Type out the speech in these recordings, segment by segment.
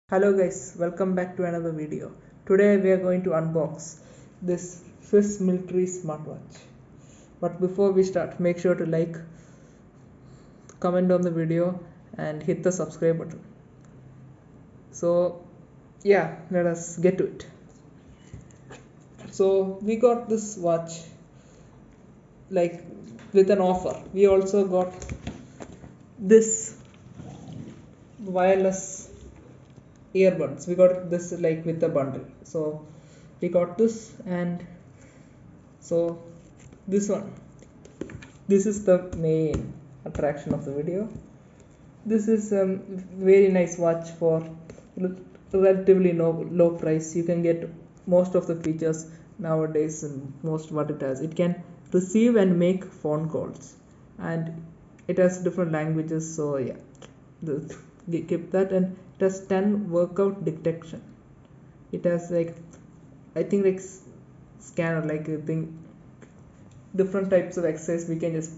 Hello guys, welcome back to another video. Today we are going to unbox this Swiss military smartwatch. But before we start, make sure to like, comment on the video and hit the subscribe button. So yeah, let us get to it. So we got this watch like with an offer. We also got this wireless earbuds. We got this like with a bundle. So we got this, and so this is the main attraction of the video. This is very nice watch for relatively low price. You can get most of the features nowadays, and most what it has, it can receive and make phone calls, and it has different languages. So yeah, keep that. And it has 10 workout detection. It has like, I think like scanner, like a thing, different types of exercise. We can just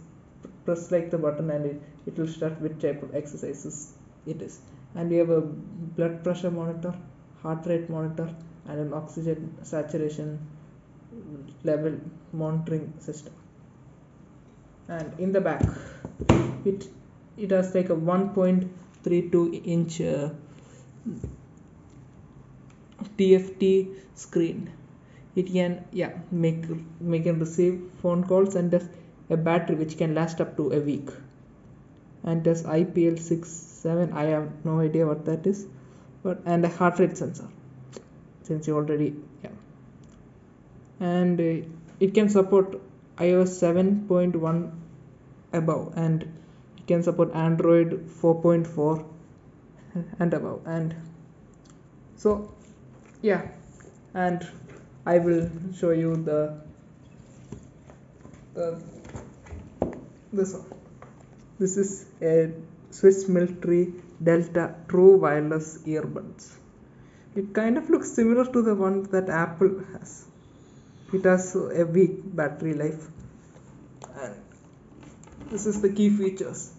press like the button, and it will start which type of exercises it is. And we have a blood pressure monitor, heart rate monitor, and an oxygen saturation level monitoring system. And in the back, it it has like a 1.32-inch TFT screen. It can make and receive phone calls, and has a battery which can last up to a week. And does IPL67, I have no idea what that is, and a heart rate sensor, since you already and it can support iOS 7.1 above, and it can support Android 4.4 and above. And so yeah, and I will show you the this one. This is a Swiss military Delta True Wireless Earbuds. It kind of looks similar to the one that Apple has. It has a weak battery life, and this is the key features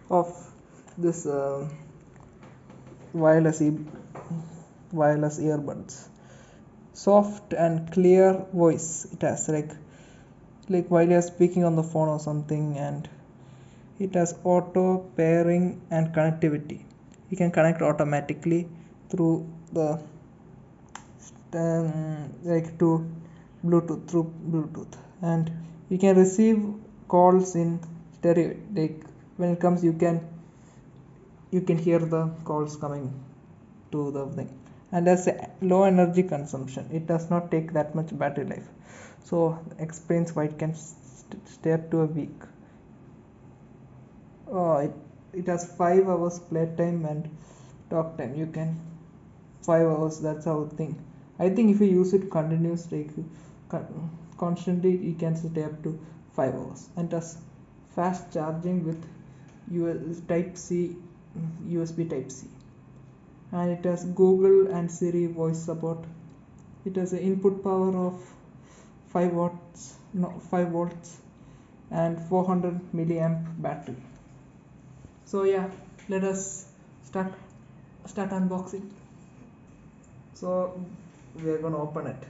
of this wireless earbuds. Soft and clear voice. It has like while you're speaking on the phone or something, and it has auto pairing and connectivity. You can connect automatically through the to Bluetooth, and you can receive calls in stereo. Like when it comes, you can hear the calls coming to the thing. And as a low energy consumption, it does not take that much battery life. So explains why it can stay up to a week. It has 5 hours playtime and talk time. You can 5 hours. That's how I think if you use it continuously, constantly, you can stay up to 5 hours. And it has fast charging with USB Type C, and it has Google and Siri voice support. It has an input power of 5 volts and 400 milliamp battery. So yeah, let us start unboxing. So we are gonna open it.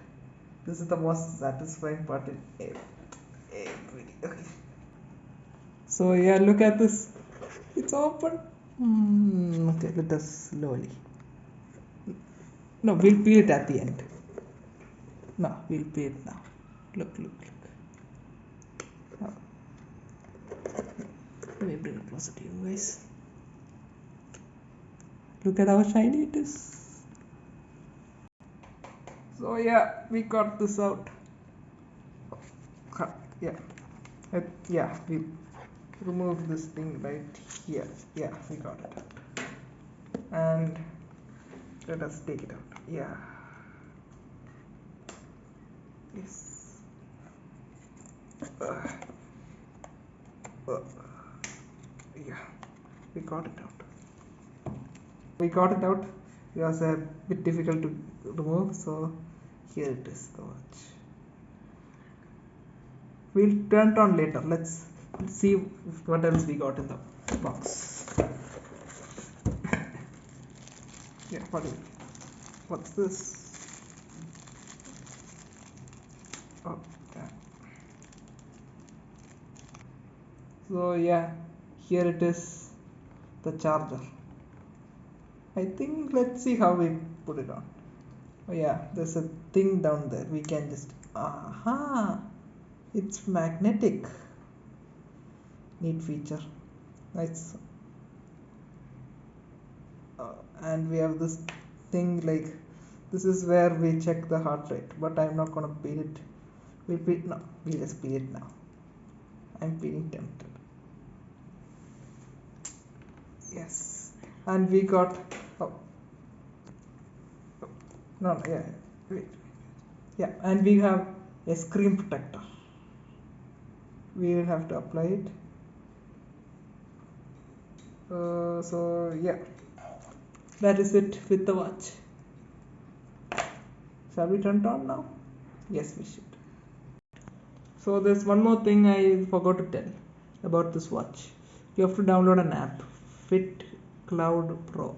This is the most satisfying part in every video. Okay. So yeah, look at this. It's open. Okay, let us slowly. No, we'll peel it at the end. No, we'll peel it now. Look. Oh. Let me bring it closer to you guys. Look at how shiny it is. So yeah, we got this out. We remove this thing right here. Yeah, we got it out. And let us take it out. Yeah. Yes. Yeah, we got it out. It was a bit difficult to remove, so here it is, the watch. We'll turn it on later. Let's see what else we got in the box. Yeah, what's this? Oh, yeah. So yeah, here it is, the charger. I think let's see how we put it on. Oh yeah, there's a thing down there. We can just, aha, it's magnetic. Neat feature. Nice. And we have this thing, like, this is where we check the heart rate, but I'm not gonna peel it. We'll just peel it now. I'm feeling tempted. Yes. And we got, oh, no, yeah, wait. Yeah, and we have a screen protector. We will have to apply it. So yeah, that is it with the watch. Shall we turn it on now? Yes, we should. So there's one more thing I forgot to tell about this watch. You have to download an app, Fit Cloud Pro.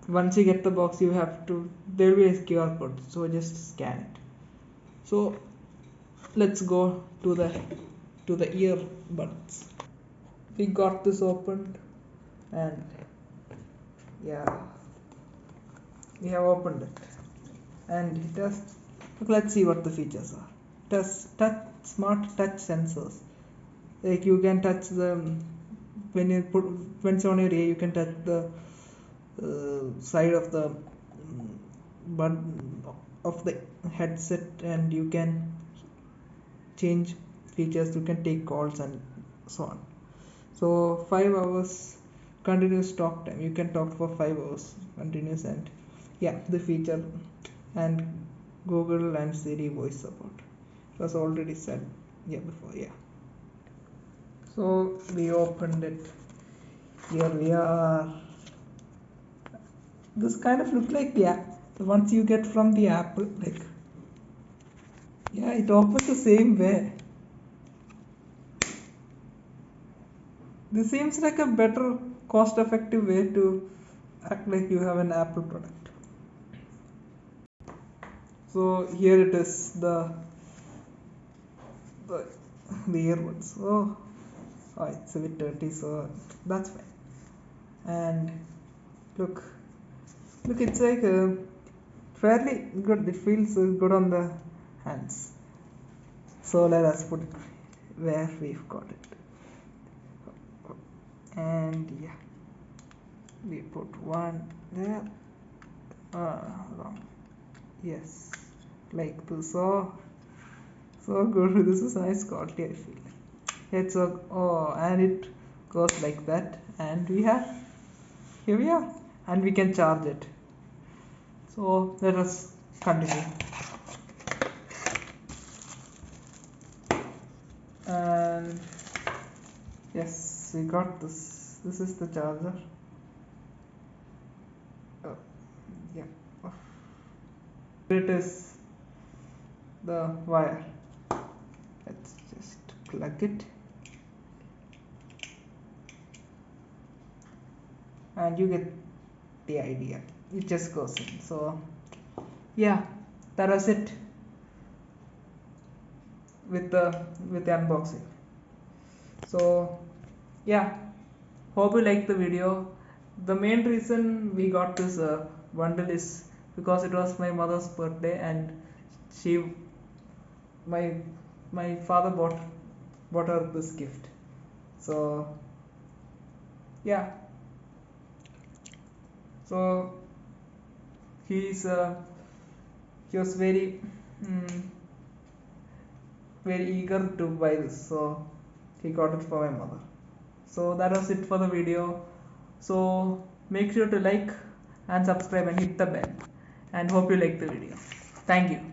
Once you get the box, you have to, there will be a QR code, so just scan it. So let's go to the earbuds. We got this opened, and yeah, we have opened it, and it has, let's see what the features are. It has smart touch sensors, like you can touch the, when it's on your ear, you can touch the side of the button of the headset, and you can change features, you can take calls and so on. So 5 hours continuous talk time, you can talk for 5 hours continuous. And yeah, the feature, and Google and Siri voice support, it was already said yeah before. Yeah, so we opened it. Here we are. This kind of look like the ones you get from the Apple, like, yeah, it opens the same way. This seems like a better cost effective way to act like you have an Apple product. So here it is, the, the earbuds. Oh, it's a bit dirty, so that's fine. And look, it's like fairly good. It feels good on the hands. So let us put it where we've got it. And yeah, we put one there. Wrong. Yes, like this. So good. This is nice quality, I feel. It's a, and it goes like that, and here we are, and we can charge it. So let us continue. And yes, we got this. This is the charger. Oh, yeah. It is the wire. Let's just plug it, and you get the idea. It just goes in. So yeah, that was it with the unboxing. So yeah, hope you like the video. The main reason we got this bundle is because it was my mother's birthday, and she my father bought her this gift. So yeah, so he was very eager to buy this, so he got it for my mother. So that was it for the video. So make sure to like and subscribe and hit the bell, and hope you like the video. Thank you.